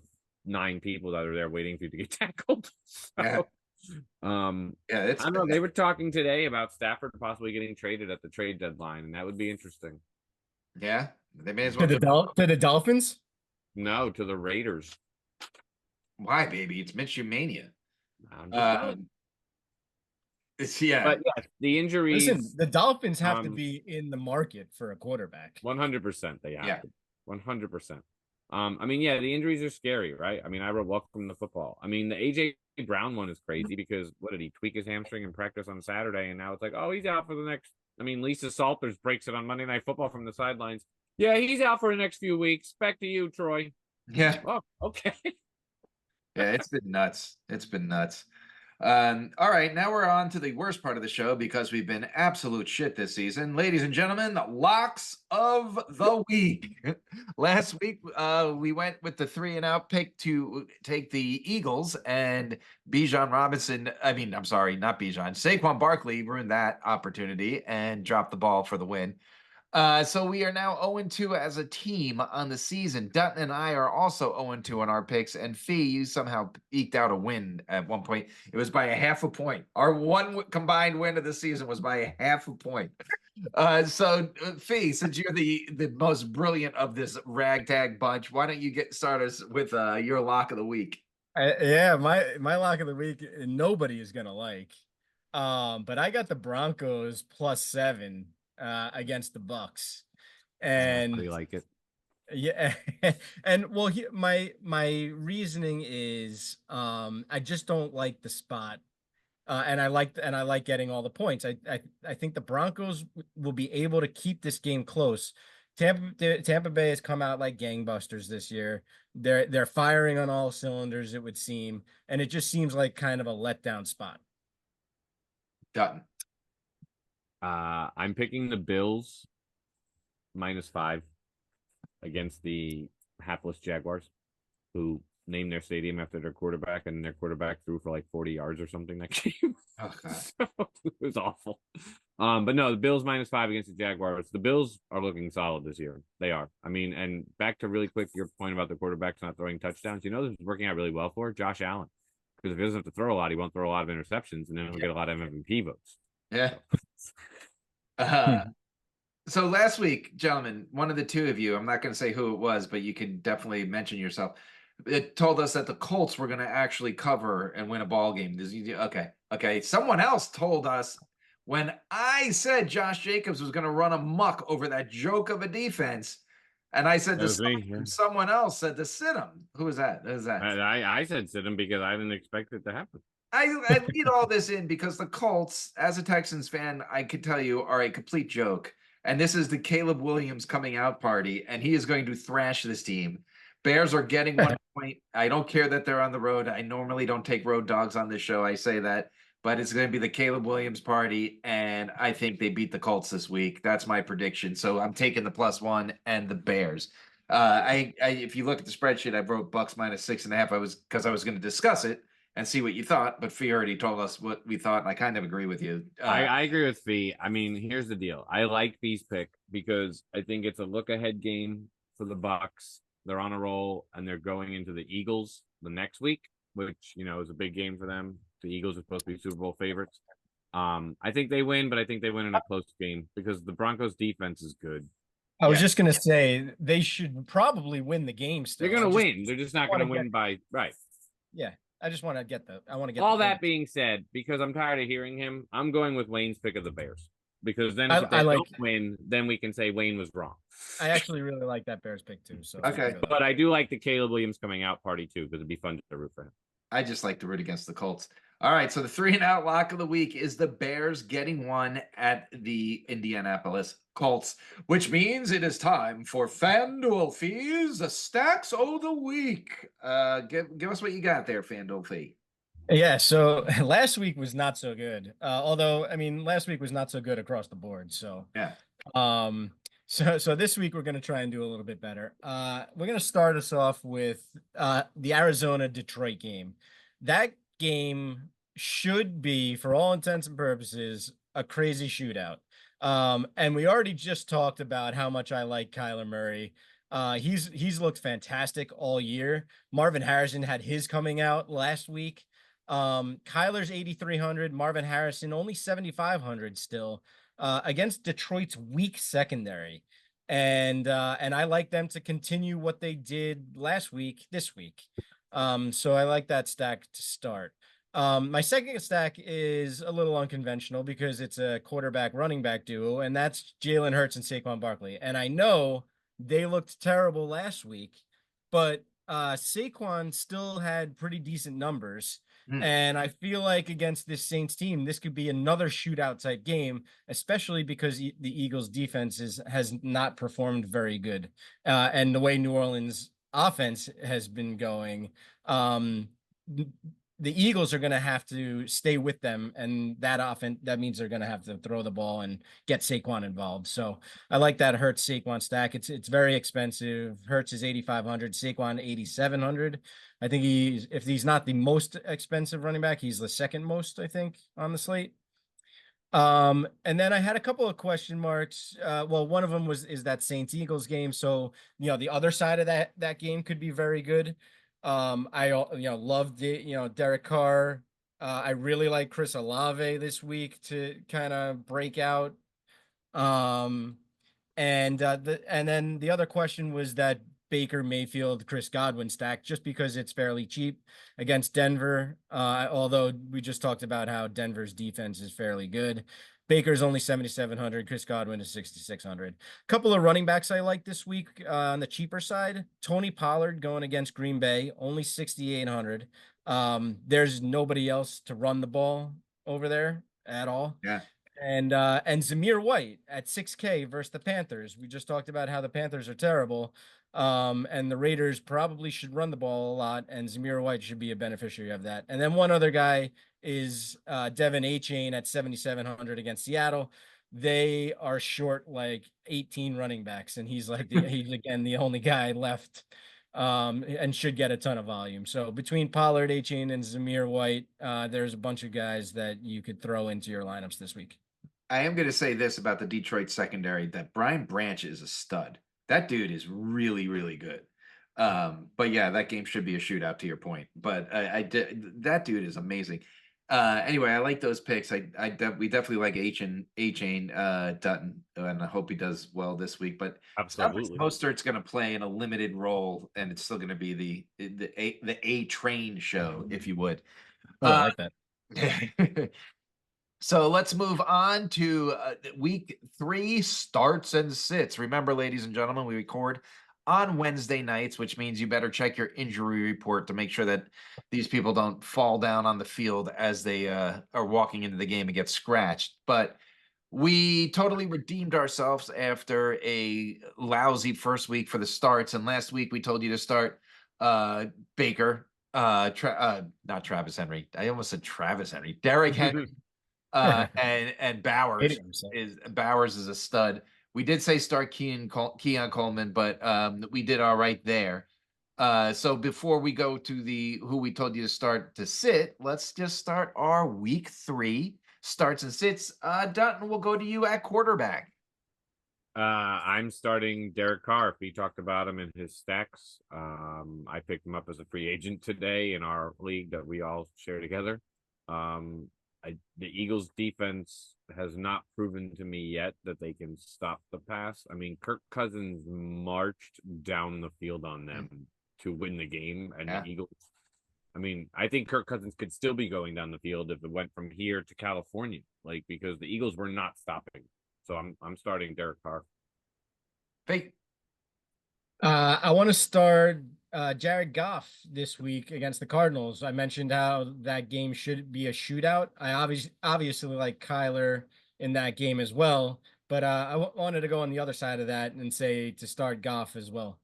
9 people that are there waiting for you to get tackled. Yeah, it's I don't know. They were talking today about Stafford possibly getting traded at the trade deadline, and that would be interesting. yeah. They may as To well. to the Dolphins. No, to the Raiders. Why, baby? It's Minshew mania. I'm just saying. Yeah. But yes, the injuries. Listen, the Dolphins have to be in the market for a quarterback. 100% they have Yeah. to. 100%. I mean, yeah, the injuries are scary, right? I mean, I wrote Welcome to Football. I mean, the AJ Brown one is crazy because what did he tweak his hamstring in practice on Saturday, and now it's like, oh, he's out for the next. I mean, Lisa Salters breaks it on Monday Night Football from the sidelines. Yeah, he's out for the next few weeks. Back to you, Troy. Yeah. Oh, okay. Yeah, it's been nuts. It's been nuts. All right, now we're on to the worst part of the show because we've been absolute shit this season. Ladies and gentlemen, locks of the week. Last week, we went with the 3-and-out pick to take the Eagles, and Bijan Robinson, I'm sorry, not Bijan, Saquon Barkley ruined that opportunity and dropped the ball for the win. So we are now 0-2 as a team on the season. Dutton and I are also 0-2 on our picks. And Fee, you somehow eked out a win at one point. It was by a half a point. Our one combined win of the season was by a half a point. Fee, since you're the most brilliant of this ragtag bunch, why don't you get started with your lock of the week? Yeah, my lock of the week, nobody is gonna like. But I got the Broncos +7 against the Bucks, and I like it. yeah, and well, my reasoning is I just don't like the spot, and I like getting all the points. I think the Broncos will be able to keep this game close. Tampa Bay has come out like gangbusters this year. They're firing on all cylinders, it would seem, and it just seems like kind of a letdown spot. Dutton. I'm picking the Bills -5 against the hapless Jaguars, who named their stadium after their quarterback, and their quarterback threw for like 40 yards or something that game. Oh, God. So, it was awful. But no, the Bills -5 against the Jaguars. The Bills are looking solid this year. They are. I mean, and back to really quick your point about the quarterbacks not throwing touchdowns. You know, this is working out really well for Josh Allen, because if he doesn't have to throw a lot, he won't throw a lot of interceptions, and then he'll get a lot of MVP votes. Yeah. So last week, gentlemen, one of the two of you, I'm not going to say who it was, but you can definitely mention yourself. It told us that the Colts were going to actually cover and win a ball game. Okay. Someone else told us when I said Josh Jacobs was going to run amok over that joke of a defense, and I said someone else said to sit him. Who was that? Who was that? I said sit him because I didn't expect it to happen. I lead all this in because the Colts, as a Texans fan, I could tell you, are a complete joke. And this is the Caleb Williams coming out party, and he is going to thrash this team. Bears are getting 1 point. I don't care that they're on the road. I normally don't take road dogs on this show. I say that, but it's going to be the Caleb Williams party, and I think they beat the Colts this week. That's my prediction. So I'm taking the +1 and the Bears. If you look at the spreadsheet, I wrote Bucks -6.5. Because I was going to discuss it and see what you thought, but Fee already told us what we thought, and I kind of agree with you. I agree with Fee. I mean, here's the deal. I like Fee's pick because I think it's a look-ahead game for the Bucks. They're on a roll, and they're going into the Eagles the next week, which, you know, is a big game for them. The Eagles are supposed to be Super Bowl favorites. I think they win, but I think they win in a close game because the Broncos' defense is good. I was just going to say they should probably win the game still. They're going to win. They're just not going to win by – right. Yeah. I want to get all that being said, because I'm tired of hearing him, I'm going with Wayne's pick of the Bears. Because then if they don't win, then we can say Wayne was wrong. I actually really like that Bears pick too. So okay. But I do like the Caleb Williams coming out party too, because it'd be fun to root for him. I just like to root against the Colts. All right, so the 3-and-out lock of the week is the Bears getting 1 at the Indianapolis Colts, which means it is time for Fanduel Fees, the stacks of the week. Give us what you got there, Fanduel Fee. Yeah, so last week was not so good. Although, I mean, last week was not so good across the board. So yeah. So this week we're going to try and do a little bit better. We're going to start us off with the Arizona-Detroit game. That game should be, for all intents and purposes, a crazy shootout. And we already just talked about how much I like Kyler Murray. He's looked fantastic all year. Marvin Harrison had his coming out last week. Kyler's 8,300, Marvin Harrison only 7,500 still, against Detroit's weak secondary. And I like them to continue what they did last week, this week. So I like that stack to start. My second stack is a little unconventional because it's a quarterback running back duo, and that's Jalen Hurts and Saquon Barkley. And I know they looked terrible last week, but Saquon still had pretty decent numbers. And I feel like against this Saints team, this could be another shootout type game, especially because the Eagles defense has not performed very good. And the way New Orleans offense has been going, the Eagles are going to have to stay with them, and that means they're going to have to throw the ball and get Saquon involved. So I like that Hurts Saquon stack. It's very expensive. Hurts is 8,500, Saquon 8,700. I think if he's not the most expensive running back, he's the second most, I think, on the slate. And then I had a couple of question marks. Well, one of them is that Saints Eagles game. So, the other side of that game could be very good. I loved Derek Carr. I really like Chris Olave this week to kind of break out. And then the other question was that Baker Mayfield Chris Godwin stack, just because it's fairly cheap against Denver. Although we just talked about how Denver's defense is fairly good. Baker's only 7,700. Chris Godwin is 6,600. Couple of running backs I like this week on the cheaper side. Tony Pollard going against Green Bay, only 6,800. There's nobody else to run the ball over there at all. Yeah. And Zamir White at 6K versus the Panthers. We just talked about how the Panthers are terrible. And the Raiders probably should run the ball a lot, and Zamir White should be a beneficiary of that. And then one other guy is Devin Achane at 7,700 against Seattle. They are short like 18 running backs, and he's again the only guy left, and should get a ton of volume. So between Pollard, Achane, and Zamir White, there's a bunch of guys that you could throw into your lineups this week. I am going to say this about the Detroit secondary, that Brian Branch is a stud. That dude is really, really good. But yeah, that game should be a shootout to your point. But that dude is amazing. Anyway, I like those picks. We definitely like Achane Dutton, and I hope he does well this week. But Absolutely, Mostert's going to play in a limited role, and it's still going to be the A Train show, if you would. I like that. So let's move on to week 3 starts and sits. Remember, ladies and gentlemen, we record on Wednesday nights, which means you better check your injury report to make sure that these people don't fall down on the field as they are walking into the game and get scratched. But we totally redeemed ourselves after a lousy first week for the starts. And last week we told you to start Baker, not Travis Henry. I almost said Travis Henry. Derrick Henry. And Bowers is a stud. We did say start Keon Coleman, but we did all right there. So before we go to who we told you to start to sit, let's just start our week 3 starts and sits. Dutton, we'll go to you at quarterback. I'm starting Derek Carr. We talked about him in his stacks. I picked him up as a free agent today in our league that we all share together. The Eagles defense has not proven to me yet that they can stop the pass. I mean, Kirk Cousins marched down the field on them to win the game, and the Eagles, I mean, I think Kirk Cousins could still be going down the field if it went from here to California, because the Eagles were not stopping. So I'm starting Derek Carr. Fake. I want to start Jared Goff this week against the Cardinals. I mentioned how that game should be a shootout. I obviously like Kyler in that game as well, but I wanted to go on the other side of that and say to start Goff as well.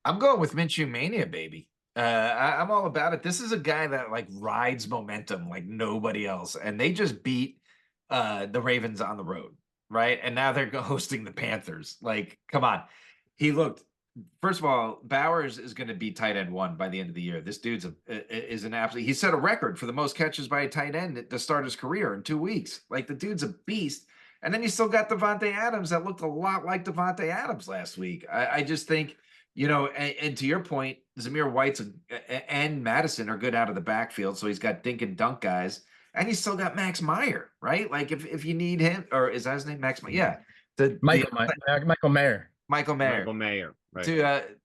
I'm going with Minshew Mania, baby. I'm all about it. This is a guy that rides momentum like nobody else, and they just beat the Ravens on the road, right? And now they're hosting the Panthers. Come on. First of all, Bowers is going to be tight end 1 by the end of the year. This dude's is an absolute. He set a record for the most catches by a tight end to start his career in 2 weeks. The dude's a beast. And then you still got Devontae Adams that looked a lot like Devontae Adams last week. I just think And to your point, Zamir White's and Madison are good out of the backfield, so he's got dink and dunk guys, and he's still got Max Meyer, right? Like if you need him, or is that his name, Max Meyer? Yeah, Michael Mayer. Michael Mayer. Michael Mayer. Right.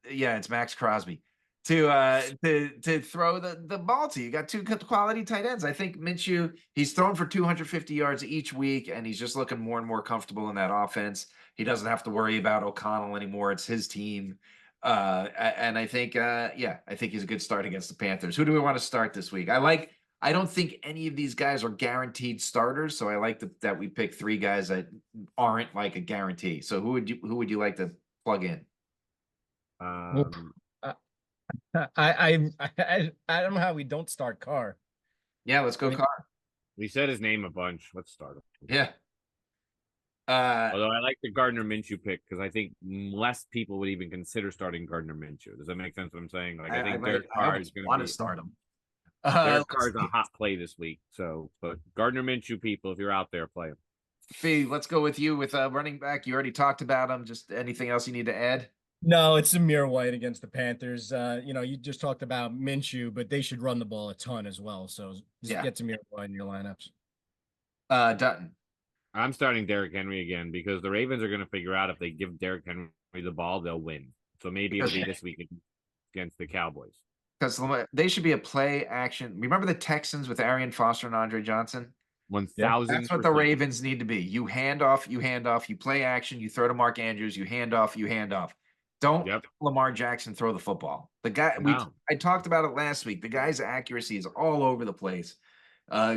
It's Max Crosby. To throw the ball to you. Got two quality tight ends. I think Minshew, he's thrown for 250 yards each week, and he's just looking more and more comfortable in that offense. He doesn't have to worry about O'Connell anymore. It's his team. And I think, I think he's a good start against the Panthers. Who do we want to start this week? I don't think any of these guys are guaranteed starters, so I like that we pick three guys that aren't like a guarantee. So who would you like to plug in? I don't know how we don't start Carr. Yeah, let's go Carr. We said his name a bunch. Let's start him. Yeah. Although I like the Gardner Minshew pick because I think less people would even consider starting Gardner Minshew. Does that make sense? What I'm saying? Like I think Derek Carr is going to start him. Derek Carr is a hot play this week. So, but Gardner Minshew, people, if you're out there, play him. Fee, let's go with you with running back. You already talked about him. Just anything else you need to add? No, it's Zamir White against the Panthers. You just talked about Minshew, but they should run the ball a ton as well. So just get Zamir White in your lineups. Dutton. I'm starting Derrick Henry again because the Ravens are going to figure out if they give Derrick Henry the ball, they'll win. So maybe it'll be this week against the Cowboys. Because they should be a play action. Remember the Texans with Arian Foster and Andre Johnson? 1,000. That's what the Ravens need to be. You hand off, you play action, you throw to Mark Andrews, you hand off. Don't Lamar Jackson throw the football. The guy I talked about it last week. The guy's accuracy is all over the place.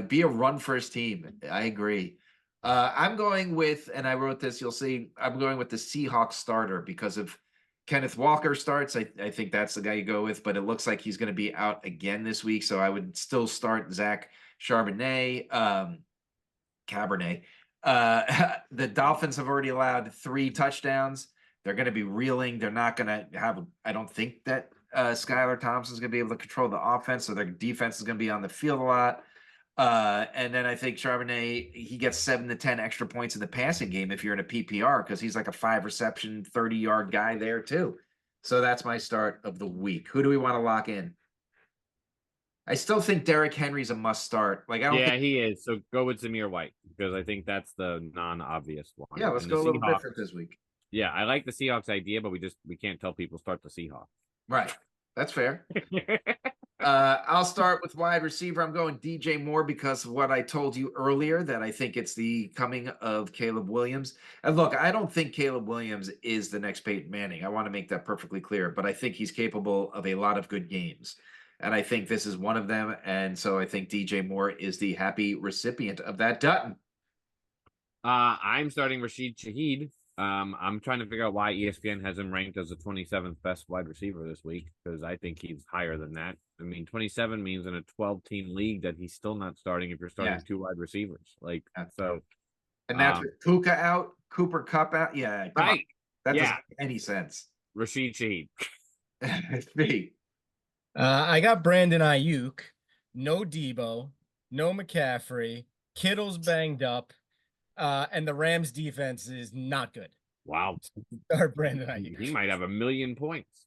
Be a run first team. I agree. I'm going with, and I wrote this, you'll see, I'm going with the Seahawks starter because if Kenneth Walker starts, I think that's the guy you go with, but it looks like he's going to be out again this week. So I would still start Zach Cabernet. The Dolphins have already allowed 3 touchdowns. They're going to be reeling. They're not going to have, I don't think that Skylar Thompson's going to be able to control the offense. So their defense is going to be on the field a lot. And then I think Charbonnet, he gets 7 to 10 extra points in the passing game if you're in a PPR because he's like a 5 reception, 30-yard guy there too. So that's my start of the week. Who do we want to lock in? I still think Derrick Henry's a must start. Like I don't think he is. So go with Zamir White because I think that's the non-obvious one. Yeah, let's go a little different this week. Yeah, I like the Seahawks idea, but we can't tell people start the Seahawks. Right. That's fair. I'll start with wide receiver. I'm going DJ Moore because of what I told you earlier, that I think it's the coming of Caleb Williams. And look, I don't think Caleb Williams is the next Peyton Manning. I want to make that perfectly clear, but I think he's capable of a lot of good games. And I think this is one of them. And so I think DJ Moore is the happy recipient of that. Dutton. I'm starting Rashid Shaheed. I'm trying to figure out why ESPN has him ranked as the 27th best wide receiver this week because I think he's higher than that. I mean, 27 means in a 12-team league that he's still not starting if you're starting 2 wide receivers. Like so, and that's with Puka out, Cooper Kupp out. Yeah, right. That doesn't make any sense. Rashid Shaheed. Me. I got Brandon Ayuk, no Debo, no McCaffrey. Kittle's banged up. And the Rams defense is not good. Wow. Start Brandon Ayuk. He might have 1,000,000 points.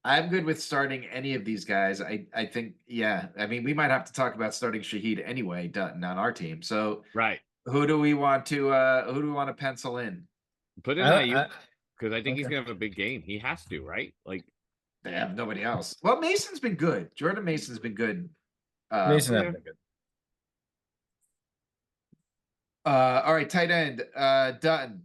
I'm good with starting any of these guys. I think, I mean, we might have to talk about starting Shaheed anyway, Dutton, on our team. So right. Who do we want to pencil in? Put in Ayuk because I think he's gonna have a big game. He has to, right? Like they have nobody else. Well, Mason's been good. Jordan Mason's been good. Mason has been good. All right, tight end, Dutton.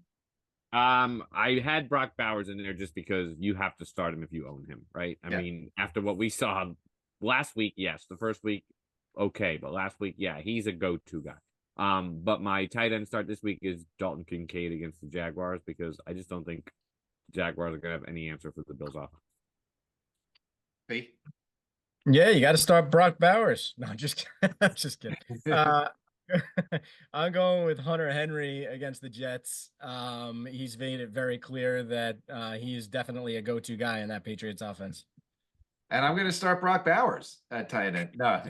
I had Brock Bowers in there just because you have to start him if you own him, right? I mean, after what we saw last week, yes. The first week, okay, but last week, he's a go-to guy. But my tight end start this week is Dalton Kincaid against the Jaguars because I just don't think the Jaguars are gonna have any answer for the Bills offense. Yeah, you got to start Brock Bowers. No, just kidding. I'm going with Hunter Henry against the Jets. He's made it very clear that he is definitely a go-to guy in that Patriots offense. And I'm going to start Brock Bowers at tight end. No,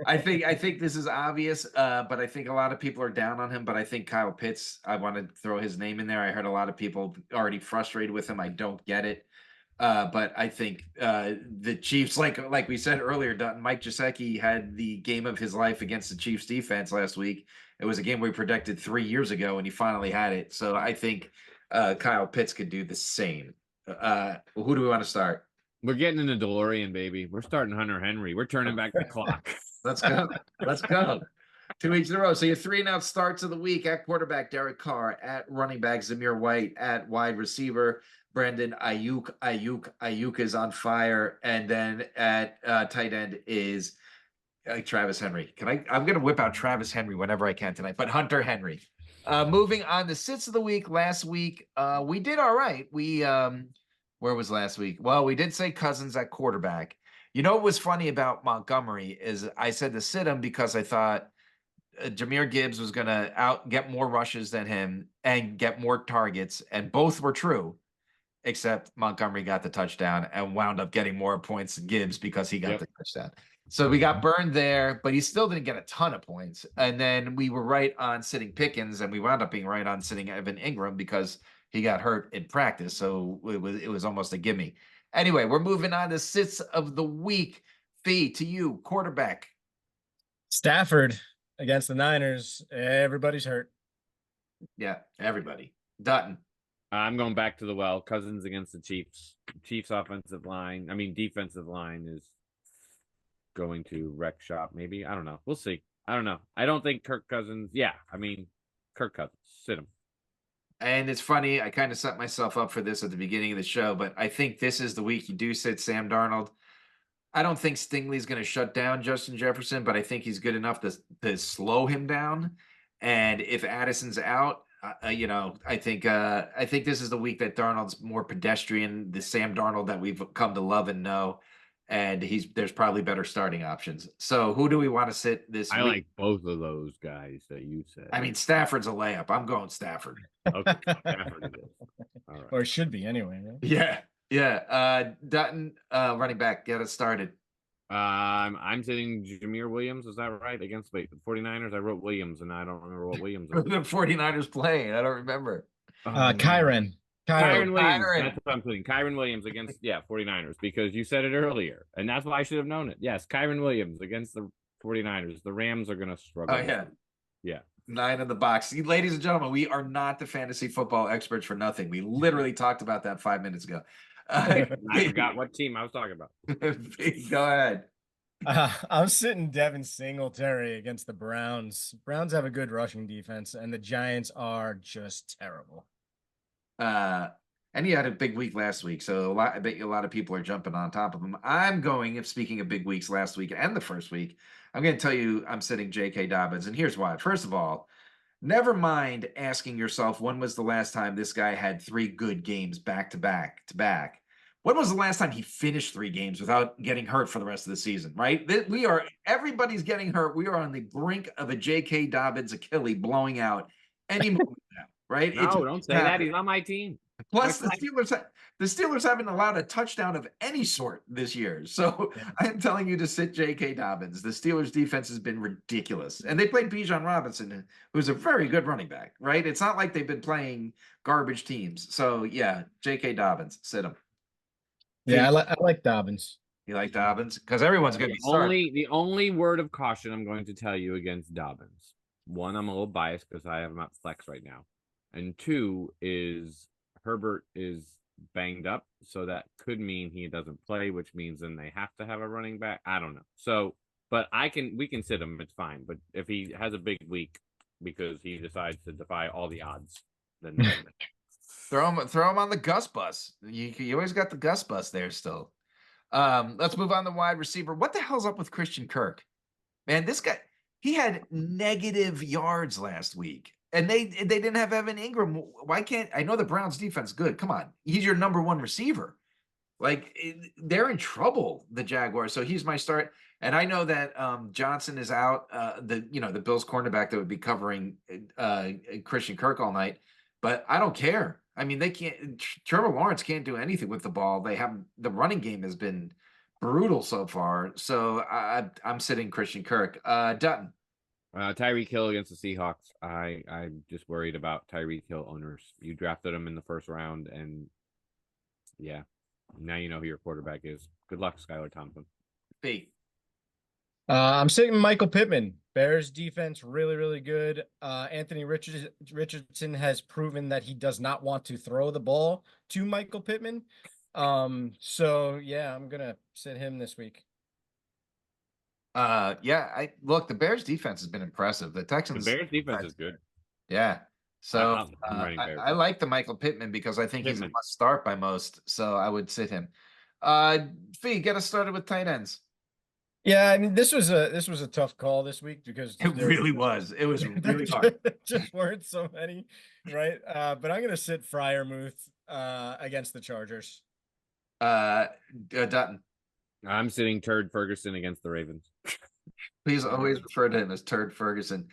I think this is obvious, but I think a lot of people are down on him. But I think Kyle Pitts, I want to throw his name in there. I heard a lot of people already frustrated with him. I don't get it. But I think the Chiefs, like we said earlier, Dutton, Mike Gesicki had the game of his life against the Chiefs defense last week. It was a game we predicted 3 years ago, and he finally had it. So I think Kyle Pitts could do the same. Who do we want to start? We're getting in the DeLorean, baby. We're starting Hunter Henry. We're turning back the clock. Let's go. Let's go. 2 weeks in a row. So your 3-and-out starts of the week: at quarterback, Derek Carr; at running back, Zamir White; at wide receiver, Brandon Ayuk. Ayuk is on fire. And then at tight end is Travis Henry. I'm going to whip out Travis Henry whenever I can tonight, but Hunter Henry. Moving on to sits of the week. Last week, we did all right. Where was last week? Well, we did say Cousins at quarterback. You know what was funny about Montgomery is I said to sit him because I thought Jahmyr Gibbs was going to get more rushes than him and get more targets, and both were true, except Montgomery got the touchdown and wound up getting more points than Gibbs because he got the touchdown. So we got burned there, but he still didn't get a ton of points. And then we were right on sitting Pickens, and we wound up being right on sitting Evan Ingram because he got hurt in practice. So it was almost a gimme. Anyway, we're moving on to sits of the week. Fee, to you, quarterback. Stafford against the Niners. Everybody's hurt. Yeah, everybody. Dutton. I'm going back to the well. Cousins against the Chiefs. Chiefs defensive line is going to wreck shop. Maybe, I don't know. We'll see. I don't know. I don't think Kirk Cousins. Yeah, Kirk Cousins. Sit him. And it's funny, I kind of set myself up for this at the beginning of the show, but I think this is the week you do sit Sam Darnold. I don't think Stingley's going to shut down Justin Jefferson, but I think he's good enough to slow him down. And if Addison's out, I think this is the week that Darnold's more pedestrian, the Sam Darnold that we've come to love and know. And there's probably better starting options. So who do we want to sit this week? I like both of those guys that you said. I mean, Stafford's a layup. I'm going Stafford. Okay, Stafford it is. All right. Or it should be anyway. Right? Yeah. Dutton, running back, get it started. I'm sitting Jahmyr Williams. Is that right? Against the 49ers? I wrote Williams, and I don't remember what Williams is. The 49ers playing. I don't remember. Kyren Williams. Kyren. That's what I'm putting. Kyren Williams against 49ers, because you said it earlier, and that's why I should have known it. Yes, Kyren Williams against the 49ers. The Rams are going to struggle. Oh, yeah. 9 in the box. See, ladies and gentlemen, we are not the fantasy football experts for nothing. We literally talked about that 5 minutes ago. I forgot what team I was talking about. Go ahead. I'm sitting Devin Singletary against the Browns. Browns have a good rushing defense, and the Giants are just terrible. And he had a big week last week, so I bet you a lot of people are jumping on top of him. I'm going, if speaking of big weeks last week and the first week, I'm going to tell you I'm sitting J.K. Dobbins, and here's why. First of all, never mind asking yourself when was the last time this guy had 3 good games back to back. When was the last time he finished 3 games without getting hurt for the rest of the season, right? Everybody's getting hurt. We are on the brink of a J.K. Dobbins Achilles blowing out any moment now, right? No, don't say that. He's on my team. Plus, the Steelers haven't allowed a touchdown of any sort this year. So I am telling you to sit J.K. Dobbins. The Steelers defense has been ridiculous. And they played Bijan Robinson, who's a very good running back, right? It's not like they've been playing garbage teams. So, yeah, J.K. Dobbins, sit him. Yeah, I like Dobbins. You like Dobbins? Because everyone's going to be starting. The only word of caution I'm going to tell you against Dobbins. 1, I'm a little biased because I have him at flex right now. And 2 is Herbert is banged up, so that could mean he doesn't play, which means then they have to have a running back. I don't know. So, but we can sit him. It's fine. But if he has a big week because he decides to defy all the odds, then throw him on the Gus bus. You always got the Gus bus there still. Let's move on to wide receiver. What the hell's up with Christian Kirk? Man, this guy, he had negative yards last week. And they didn't have Evan Ingram. Why can't I know the Browns defense good? Come on. He's your number 1 receiver. Like, they're in trouble, the Jaguars. So he's my start. And I know that Johnson is out, the Bills cornerback that would be covering Christian Kirk all night. But I don't care. I mean, they can't. Trevor Lawrence can't do anything with the ball. They have the running game has been brutal so far. So I'm sitting Christian Kirk. Dutton. Tyreek Hill against the Seahawks. I'm just worried about Tyreek Hill owners. You drafted him in the first round, and yeah, now you know who your quarterback is. Good luck, Skylar Thompson. Fee. I'm sitting Michael Pittman. Bears defense really, really good. Anthony Richardson has proven that he does not want to throw the ball to Michael Pittman. So yeah, I'm gonna sit him this week. I look, the Bears defense has been impressive. The The Texans Bears defense is good. Yeah. So I'm running Bears. I like the Michael Pittman because I think he's a Pittman. must start by most. So I would sit him. Fee, get us started with tight ends. Yeah, I mean this was a tough call this week because It really was. It was really hard. just weren't so many, right? But I'm gonna sit Freiermuth against the Chargers. Dutton. I'm sitting Turd Ferguson against the Ravens. Please always refer to him as Turd Ferguson.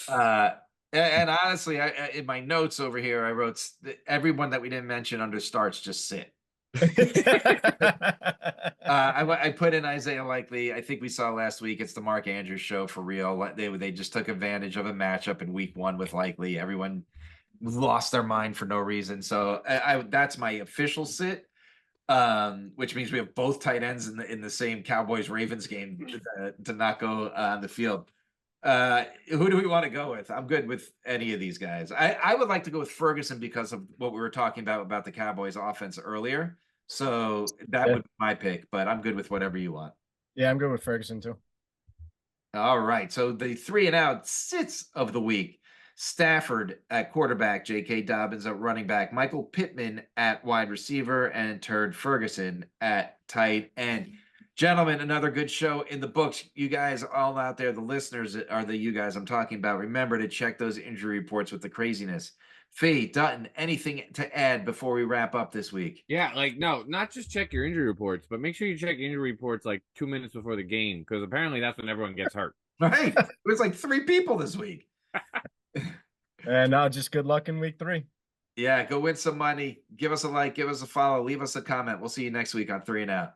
And honestly, I in my notes over here, I wrote everyone that we didn't mention under starts just sit. I put in Isaiah Likely. I think we saw last week. It's the Mark Andrews show for real. They just took advantage of a matchup in week 1 with Likely. Everyone lost their mind for no reason. So that's my official sit. Which means we have both tight ends in the same Cowboys Ravens game to not go on the field. Who do we want to go with? I'm good with any of these guys. I would like to go with Ferguson because of what we were talking about the Cowboys offense earlier. So that would be my pick, but I'm good with whatever you want. Yeah, I'm good with Ferguson too. All right. So the 3 and out sits of the week. Stafford at quarterback, J.K. Dobbins at running back, Michael Pittman at wide receiver, and Turd Ferguson at tight end. Gentlemen, another good show in the books. You guys all out there, the listeners are the you guys I'm talking about. Remember to check those injury reports with the craziness. Fee, Dutton, anything to add before we wrap up this week? Yeah, no, not just check your injury reports, but make sure you check injury reports like 2 minutes before the game, because apparently that's when everyone gets hurt. Right. It was like 3 people this week. And now just good luck in week 3. Yeah, go win some money. Give us a like, give us a follow, leave us a comment. We'll see you next week on 3 and Out.